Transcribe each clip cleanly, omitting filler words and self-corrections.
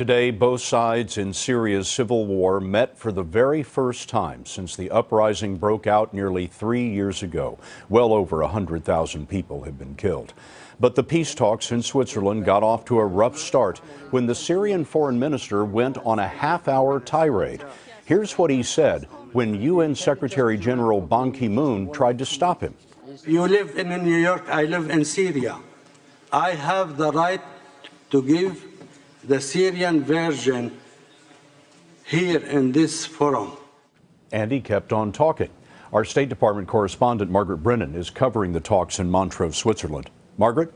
Today, both sides in Syria's civil war met for the very first time since the uprising broke out nearly 3 years ago. Well over 100,000 people have been killed. But the peace talks in Switzerland got off to a rough start when the Syrian foreign minister went on a half-hour tirade. Here's what he said when UN Secretary General Ban Ki-moon tried to stop him. You live in New York, I live in Syria. I have the right to give the Syrian version here in this forum. And he kept on talking. Our State Department correspondent Margaret Brennan is covering the talks in Montreux, Switzerland. Margaret?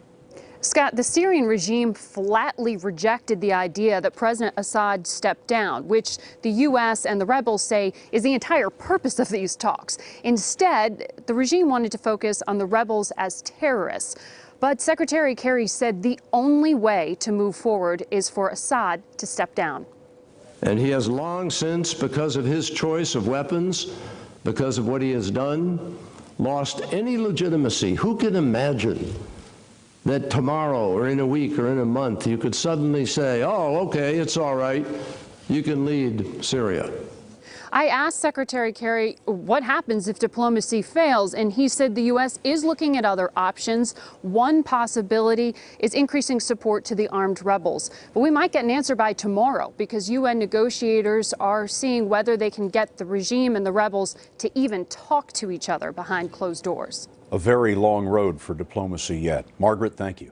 Scott, the Syrian regime flatly rejected the idea that President Assad stepped down, which the U.S. and the rebels say is the entire purpose of these talks. Instead, the regime wanted to focus on the rebels as terrorists. But Secretary Kerry said the only way to move forward is for Assad to step down. And he has long since, because of his choice of weapons, because of what he has done, lost any legitimacy. Who can imagine that tomorrow or in a week or in a month you could suddenly say, oh, okay, it's all right, you can lead Syria? I asked Secretary Kerry what happens if diplomacy fails, and he said the U.S. is looking at other options. One possibility is increasing support to the armed rebels. But we might get an answer by tomorrow because UN negotiators are seeing whether they can get the regime and the rebels to even talk to each other behind closed doors. A very long road for diplomacy yet. Margaret, thank you.